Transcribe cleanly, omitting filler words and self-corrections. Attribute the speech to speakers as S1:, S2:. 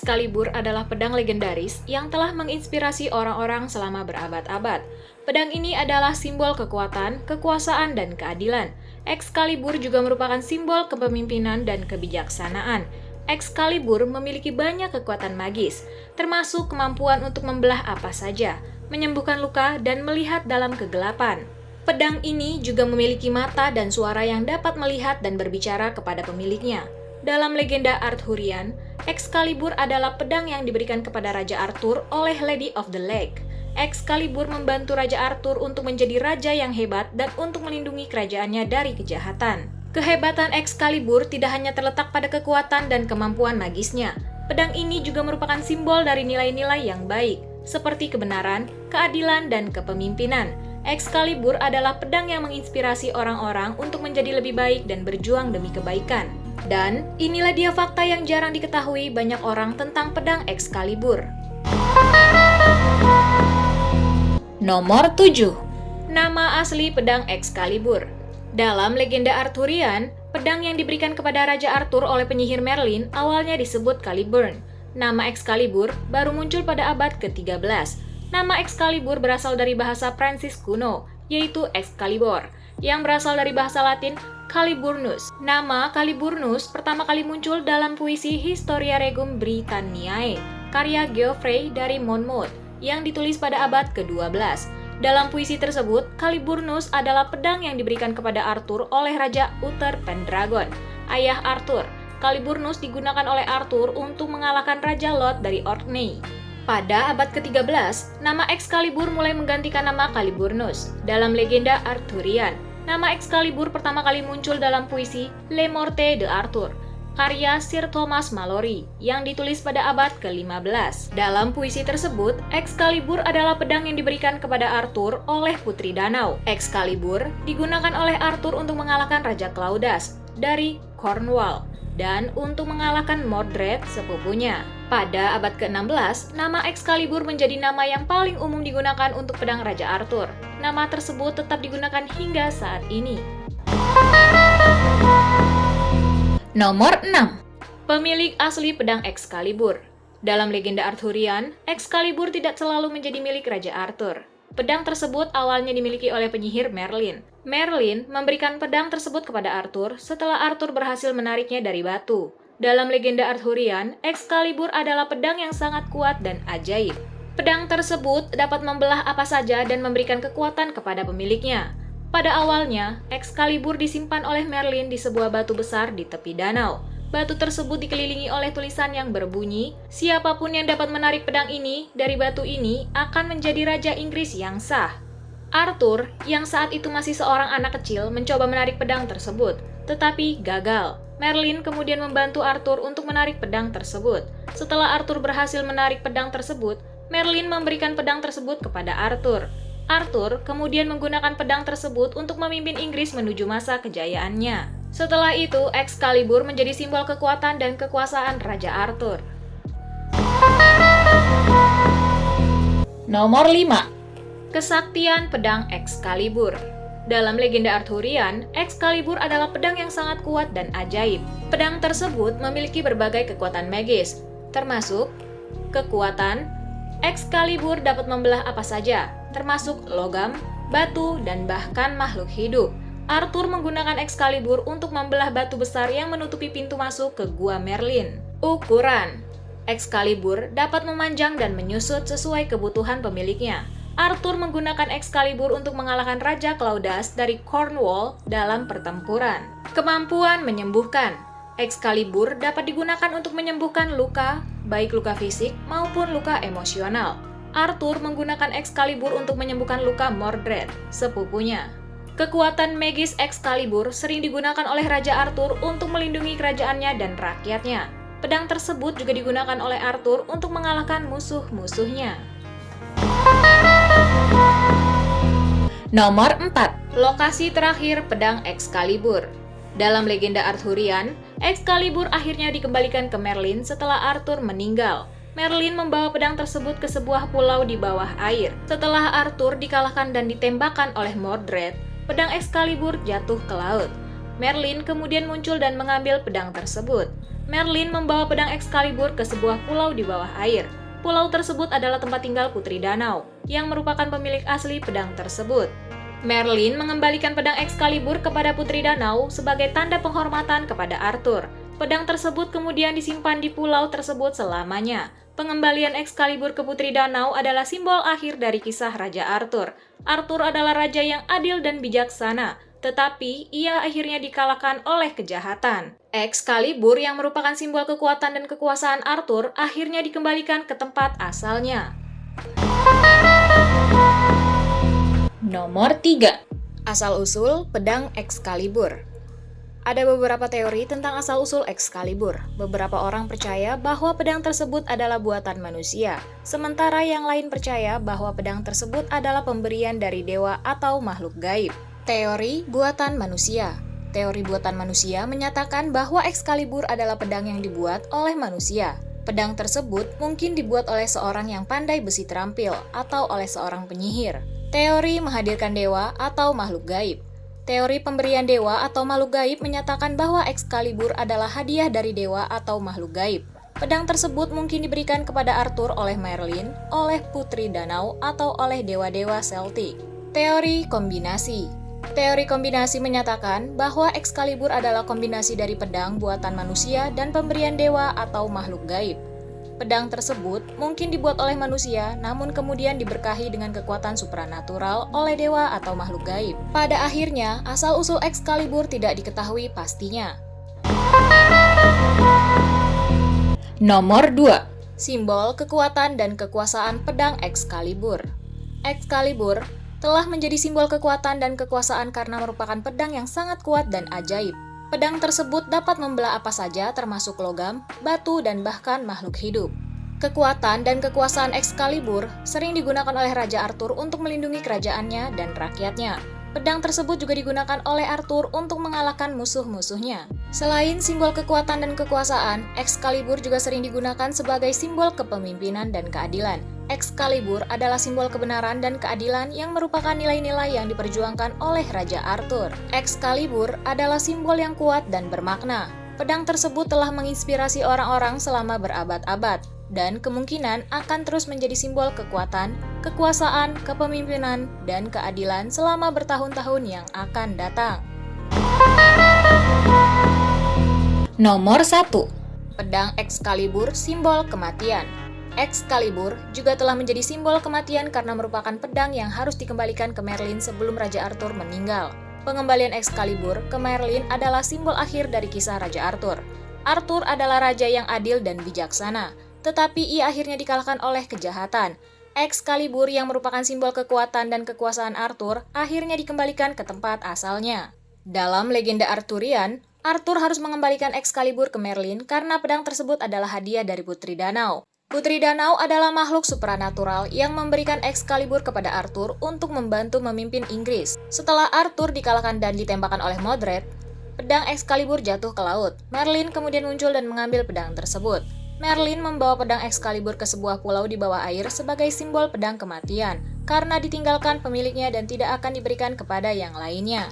S1: Excalibur adalah pedang legendaris yang telah menginspirasi orang-orang selama berabad-abad. Pedang ini adalah simbol kekuatan, kekuasaan, dan keadilan. Excalibur juga merupakan simbol kepemimpinan dan kebijaksanaan. Excalibur memiliki banyak kekuatan magis, termasuk kemampuan untuk membelah apa saja, menyembuhkan luka, dan melihat dalam kegelapan. Pedang ini juga memiliki mata dan suara yang dapat melihat dan berbicara kepada pemiliknya. Dalam legenda Arthurian, Excalibur adalah pedang yang diberikan kepada Raja Arthur oleh Lady of the Lake. Excalibur membantu Raja Arthur untuk menjadi raja yang hebat dan untuk melindungi kerajaannya dari kejahatan. Kehebatan Excalibur tidak hanya terletak pada kekuatan dan kemampuan magisnya. Pedang ini juga merupakan simbol dari nilai-nilai yang baik, seperti kebenaran, keadilan, dan kepemimpinan. Excalibur adalah pedang yang menginspirasi orang-orang untuk menjadi lebih baik dan berjuang demi kebaikan. Dan inilah dia fakta yang jarang diketahui banyak orang tentang pedang Excalibur. Nomor 7. Nama asli pedang Excalibur. Dalam legenda Arthurian, pedang yang diberikan kepada Raja Arthur oleh penyihir Merlin awalnya disebut Caliburn. Nama Excalibur baru muncul pada abad ke-13. Nama Excalibur berasal dari bahasa Prancis kuno, yaitu Excalibur, yang berasal dari bahasa Latin Caliburnus. Nama Caliburnus pertama kali muncul dalam puisi Historia Regum Britanniae, karya Geoffrey dari Monmouth, yang ditulis pada abad ke-12. Dalam puisi tersebut, Caliburnus adalah pedang yang diberikan kepada Arthur oleh Raja Uther Pendragon, ayah Arthur. Caliburnus digunakan oleh Arthur untuk mengalahkan Raja Lot dari Orkney. Pada abad ke-13, nama Excalibur mulai menggantikan nama Caliburnus. Dalam legenda Arthurian, nama Excalibur pertama kali muncul dalam puisi Le Morte de Arthur, karya Sir Thomas Malory, yang ditulis pada abad ke-15. Dalam puisi tersebut, Excalibur adalah pedang yang diberikan kepada Arthur oleh Putri Danau. Excalibur digunakan oleh Arthur untuk mengalahkan Raja Claudas dari Cornwall dan untuk mengalahkan Mordred, sepupunya. Pada abad ke-16, nama Excalibur menjadi nama yang paling umum digunakan untuk pedang Raja Arthur. Nama tersebut tetap digunakan hingga saat ini. Nomor 6. Pemilik asli pedang Excalibur. Dalam legenda Arthurian, Excalibur tidak selalu menjadi milik Raja Arthur. Pedang tersebut awalnya dimiliki oleh penyihir Merlin. Merlin memberikan pedang tersebut kepada Arthur setelah Arthur berhasil menariknya dari batu. Dalam legenda Arthurian, Excalibur adalah pedang yang sangat kuat dan ajaib. Pedang tersebut dapat membelah apa saja dan memberikan kekuatan kepada pemiliknya. Pada awalnya, Excalibur disimpan oleh Merlin di sebuah batu besar di tepi danau. Batu tersebut dikelilingi oleh tulisan yang berbunyi, "Siapapun yang dapat menarik pedang ini dari batu ini akan menjadi Raja Inggris yang sah." Arthur, yang saat itu masih seorang anak kecil, mencoba menarik pedang tersebut, tetapi gagal. Merlin kemudian membantu Arthur untuk menarik pedang tersebut. Setelah Arthur berhasil menarik pedang tersebut, Merlin memberikan pedang tersebut kepada Arthur. Arthur kemudian menggunakan pedang tersebut untuk memimpin Inggris menuju masa kejayaannya. Setelah itu, Excalibur menjadi simbol kekuatan dan kekuasaan Raja Arthur. Nomor 5. Kesaktian pedang Excalibur. Dalam legenda Arthurian, Excalibur adalah pedang yang sangat kuat dan ajaib. Pedang tersebut memiliki berbagai kekuatan magis, termasuk kekuatan Excalibur dapat membelah apa saja, termasuk logam, batu, dan bahkan makhluk hidup. Arthur menggunakan Excalibur untuk membelah batu besar yang menutupi pintu masuk ke Gua Merlin. Ukuran Excalibur dapat memanjang dan menyusut sesuai kebutuhan pemiliknya. Arthur menggunakan Excalibur untuk mengalahkan Raja Claudas dari Cornwall dalam pertempuran. Kemampuan menyembuhkan Excalibur dapat digunakan untuk menyembuhkan luka, baik luka fisik maupun luka emosional. Arthur menggunakan Excalibur untuk menyembuhkan luka Mordred, sepupunya. Kekuatan magis Excalibur sering digunakan oleh Raja Arthur untuk melindungi kerajaannya dan rakyatnya. Pedang tersebut juga digunakan oleh Arthur untuk mengalahkan musuh-musuhnya. Nomor 4. Lokasi terakhir pedang Excalibur. Dalam legenda Arthurian, Excalibur akhirnya dikembalikan ke Merlin setelah Arthur meninggal. Merlin membawa pedang tersebut ke sebuah pulau di bawah air. Setelah Arthur dikalahkan dan ditembakkan oleh Mordred, pedang Excalibur jatuh ke laut. Merlin kemudian muncul dan mengambil pedang tersebut. Merlin membawa pedang Excalibur ke sebuah pulau di bawah air. Pulau tersebut adalah tempat tinggal Putri Danau, yang merupakan pemilik asli pedang tersebut. Merlin mengembalikan pedang Excalibur kepada Putri Danau sebagai tanda penghormatan kepada Arthur. Pedang tersebut kemudian disimpan di pulau tersebut selamanya. Pengembalian Excalibur ke Putri Danau adalah simbol akhir dari kisah Raja Arthur. Arthur adalah raja yang adil dan bijaksana, tetapi ia akhirnya dikalahkan oleh kejahatan. Excalibur yang merupakan simbol kekuatan dan kekuasaan Arthur akhirnya dikembalikan ke tempat asalnya. Nomor 3. Asal-usul pedang Excalibur. Ada beberapa teori tentang asal-usul Excalibur. Beberapa orang percaya bahwa pedang tersebut adalah buatan manusia, sementara yang lain percaya bahwa pedang tersebut adalah pemberian dari dewa atau makhluk gaib. Teori buatan manusia. Teori buatan manusia menyatakan bahwa Excalibur adalah pedang yang dibuat oleh manusia. Pedang tersebut mungkin dibuat oleh seorang yang pandai besi terampil atau oleh seorang penyihir. Teori menghadirkan dewa atau makhluk gaib. Teori pemberian dewa atau makhluk gaib menyatakan bahwa Excalibur adalah hadiah dari dewa atau makhluk gaib. Pedang tersebut mungkin diberikan kepada Arthur oleh Merlin, oleh Putri Danau, atau oleh dewa-dewa Celtic. Teori kombinasi. Teori kombinasi menyatakan bahwa Excalibur adalah kombinasi dari pedang buatan manusia dan pemberian dewa atau makhluk gaib. Pedang tersebut mungkin dibuat oleh manusia, namun kemudian diberkahi dengan kekuatan supranatural oleh dewa atau makhluk gaib. Pada akhirnya, asal-usul Excalibur tidak diketahui pastinya. Nomor 2. Simbol kekuatan dan kekuasaan pedang Excalibur. Excalibur telah menjadi simbol kekuatan dan kekuasaan karena merupakan pedang yang sangat kuat dan ajaib. Pedang tersebut dapat membelah apa saja termasuk logam, batu, dan bahkan makhluk hidup. Kekuatan dan kekuasaan Excalibur sering digunakan oleh Raja Arthur untuk melindungi kerajaannya dan rakyatnya. Pedang tersebut juga digunakan oleh Arthur untuk mengalahkan musuh-musuhnya. Selain simbol kekuatan dan kekuasaan, Excalibur juga sering digunakan sebagai simbol kepemimpinan dan keadilan. Excalibur adalah simbol kebenaran dan keadilan yang merupakan nilai-nilai yang diperjuangkan oleh Raja Arthur. Excalibur adalah simbol yang kuat dan bermakna. Pedang tersebut telah menginspirasi orang-orang selama berabad-abad, dan kemungkinan akan terus menjadi simbol kekuatan, kekuasaan, kepemimpinan, dan keadilan selama bertahun-tahun yang akan datang. Nomor 1. Pedang Excalibur, simbol kematian. Excalibur juga telah menjadi simbol kematian karena merupakan pedang yang harus dikembalikan ke Merlin sebelum Raja Arthur meninggal. Pengembalian Excalibur ke Merlin adalah simbol akhir dari kisah Raja Arthur. Arthur adalah raja yang adil dan bijaksana, tetapi ia akhirnya dikalahkan oleh kejahatan. Excalibur yang merupakan simbol kekuatan dan kekuasaan Arthur akhirnya dikembalikan ke tempat asalnya. Dalam legenda Arthurian, Arthur harus mengembalikan Excalibur ke Merlin karena pedang tersebut adalah hadiah dari Putri Danau. Putri Danau adalah makhluk supranatural yang memberikan Excalibur kepada Arthur untuk membantu memimpin Inggris. Setelah Arthur dikalahkan dan ditembakkan oleh Modred, pedang Excalibur jatuh ke laut. Merlin kemudian muncul dan mengambil pedang tersebut. Merlin membawa pedang Excalibur ke sebuah pulau di bawah air sebagai simbol pedang kematian, karena ditinggalkan pemiliknya dan tidak akan diberikan kepada yang lainnya.